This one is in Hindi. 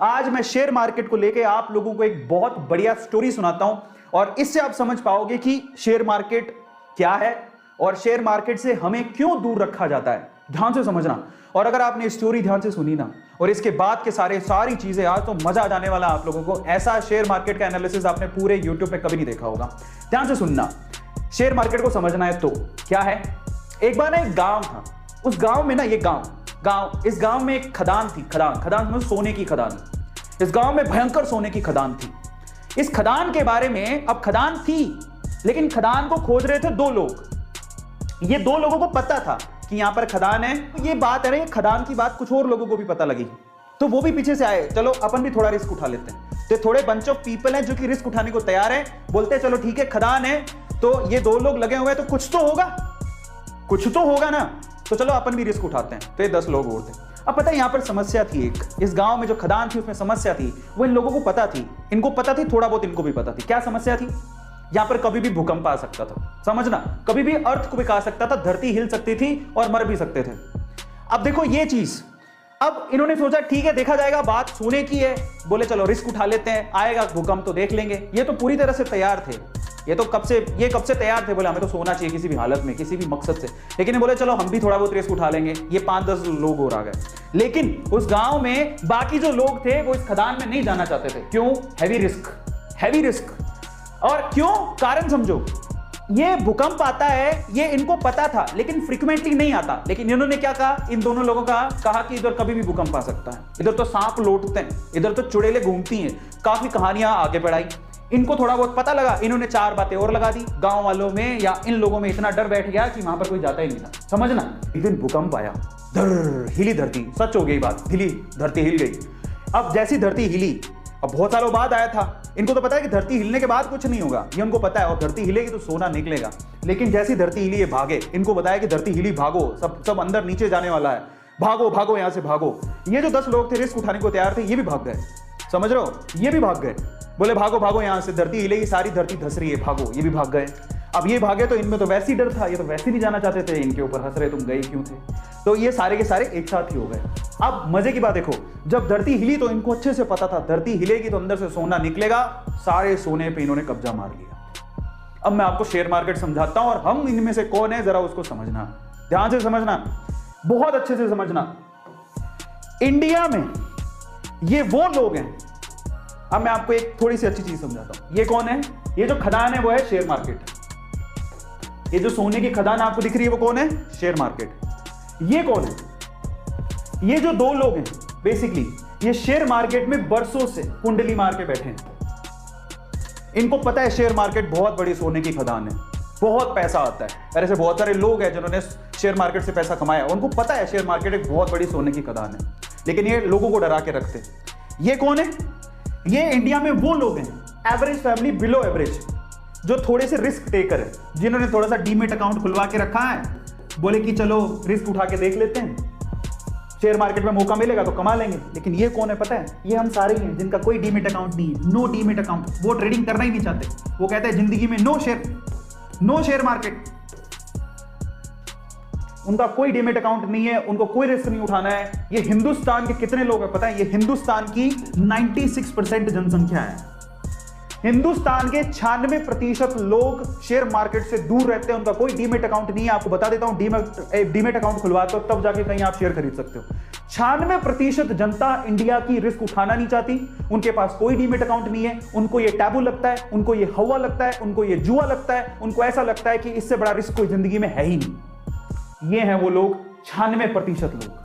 आज मैं शेयर मार्केट को लेके आप लोगों को एक बहुत बढ़िया स्टोरी सुनाता हूं और इससे आप समझ पाओगे कि शेयर मार्केट क्या है और शेयर मार्केट से हमें क्यों दूर रखा जाता है। ध्यान से समझना। और अगर आपने स्टोरी ध्यान से सुनी ना और इसके बाद के सारी चीजें, आज तो मजा आ जाने वाला आप लोगों को। ऐसा शेयर मार्केट का एनालिसिस आपने पूरे यूट्यूब पे कभी नहीं देखा होगा। ध्यान से सुनना। शेयर मार्केट को समझना है तो क्या है। एक बार ना एक गांव था। उस गांव में ना इस गांव में एक खदान थी। खदान में सोने की खदान। इस गांव में भयंकर सोने की खदान थी। इस खदान के बारे में, अब खदान थी लेकिन खदान को खोज रहे थे दो लोग। ये दो लोगों को पता था कि यहां पर खदान है। ये बात है ना, खदान की बात कुछ और लोगों को भी पता लगी तो वो भी पीछे से आए, चलो अपन भी थोड़ा रिस्क उठा लेते हैं। तो थोड़े बंच ऑफ पीपल हैं जो कि रिस्क उठाने को तैयार है। बोलते हैं चलो ठीक है, खदान है तो ये दो लोग लगे हुए हैं तो कुछ तो होगा ना, तो चलो अपन भी रिस्क उठाते हैं। तो ये 10 लोग और थे। अब पता है यहां पर समस्या थी एक। इस गांव में जो खदान थी उसमें समस्या थी। वो इन लोगों को पता थी, इनको पता थी, थोड़ा बहुत इनको भी पता थी। क्या समस्या थी? यहां पर कभी भी भूकंप आ सकता था। समझना, कभी भी अर्थ को भी आ सकता था, धरती हिल सकती थी और मर भी सकते थे। अब देखो ये चीज, अब इन्होंने सोचा ठीक है देखा जाएगा, बात सोने की है। बोले चलो रिस्क उठा लेते हैं, आएगा भूकंप तो देख लेंगे। ये तो पूरी तरह से तैयार थे। ये कब से तैयार थे। बोले हमें तो सोना चाहिए किसी भी हालत में, किसी भी मकसद से। लेकिन बोले चलो हम भी थोड़ा बहुत रिस्क उठा लेंगे। ये 5-10 लोग और आ गए। लेकिन उस गांव में बाकी जो लोग थे वो इस खदान में नहीं जाना चाहते थे। क्यों? Heavy risk. और क्यों? कारण समझो। ये भूकंप आता है, ये इनको पता था लेकिन फ्रीक्वेंटली नहीं आता। लेकिन इन्होंने क्या कहा, इन दोनों लोगों का कहा कि इधर कभी भी भूकंप आ सकता है। इधर तो सांप लौटते हैं, इधर तो चुड़ैलें घूमती हैं। काफी कहानियां आगे बढ़ाई। इनको थोड़ा बहुत पता लगा, इन्होंने 4 बातें और लगा दी। गांव वालों में या इन लोगों में इतना डर बैठ गया कि वहां पर कोई जाता ही नहीं था। समझना, एक दिन भूकंप आया, हिली धरती। सच हो गई बात, धरती हिल गई। अब जैसी धरती हिली, अब बहुत सालों बाद आया था। इनको तो पता है कि धरती हिलने के बाद कुछ नहीं होगा, ये उनको पता है। और धरती हिलेगी तो सोना निकलेगा। लेकिन जैसी धरती हिली ये भागे। इनको बताया कि धरती हिली, भागो, सब अंदर नीचे जाने वाला है, भागो यहां से भागो। ये जो 10 लोग थे रिस्क उठाने को तैयार थे, ये भी भाग गए। समझ रहे हो, ये भी भाग गए। बोले भागो यहां से, धरती हिलेगी, सारी धरती धस रही है, भागो। ये भी भाग गए। अब ये भागे तो इनमें तो वैसे ही डर था, ये तो वैसे नहीं जाना चाहते थे। इनके ऊपर हंस रहे, तुम गए क्यों थे। तो ये सारे के सारे एक साथ ही हो गए। अब मजे की बात देखो, जब धरती हिली तो इनको अच्छे से पता था धरती हिलेगी तो अंदर से सोना निकलेगा। सारे सोने पे इन्होंने कब्जा मार लिया। अब मैं आपको शेयर मार्केट समझाता हूं और हम इनमें से कौन है जरा उसको समझना। ध्यान से समझना, बहुत अच्छे से समझना। इंडिया में ये वो लोग हैं। अब मैं आपको एक थोड़ी सी अच्छी चीज समझाता हूं। ये कौन है? ये जो खदान है वो है शेयर मार्केट। ये जो सोने की खदान आपको दिख रही है वो कौन है? Share market. ये कौन है? ये जो 2 लोग हैं बेसिकली, ये शेयर मार्केट में बरसों से कुंडली मार के बैठे हैं। इनको पता है शेयर मार्केट बहुत बड़ी सोने की खदान है, बहुत पैसा आता है। और ऐसे बहुत सारे लोग हैं जिन्होंने शेयर मार्केट से पैसा कमाया, उनको पता है शेयर मार्केट एक बहुत बड़ी सोने की खदान है। लेकिन ये लोगों को डरा के रखते हैं। ये कौन है? ये इंडिया में वो लोग हैं, एवरेज फैमिली, बिलो एवरेज, जो थोड़े से रिस्क टेकर है, जिन्होंने थोड़ा सा डीमेट अकाउंट खुलवा के रखा है। बोले कि चलो रिस्क उठा के देख लेते हैं, शेयर मार्केट में मौका मिलेगा तो कमा लेंगे। लेकिन ये कौन है पता है? ये हम सारे ही हैं जिनका कोई डीमेट अकाउंट नहीं है। No demat account. वो ट्रेडिंग करना ही नहीं चाहते। वो कहते हैं जिंदगी में नो शेयर मार्केट। उनका कोई डीमेट अकाउंट नहीं है, उनको कोई रिस्क नहीं उठाना है। ये हिंदुस्तान के कितने लोग हैं पता है? ये हिंदुस्तान की 96% जनसंख्या है। हिंदुस्तान के 96% लोग शेयर मार्केट से दूर रहते हैं। उनका कोई डीमेट अकाउंट नहीं है। आपको बता देता हूं, डीमेट अकाउंट खुलवाते हो तब जाके कहीं आप शेयर खरीद सकते हो। 96% जनता इंडिया की रिस्क उठाना नहीं चाहती। उनके पास कोई डीमेट अकाउंट नहीं है। उनको ये टैबू लगता है, उनको ये हवा लगता है, उनको ये जुआ लगता है। उनको ऐसा लगता है कि इससे बड़ा रिस्क कोई जिंदगी में है ही नहीं। ये हैं वो लोग, 96% लोग।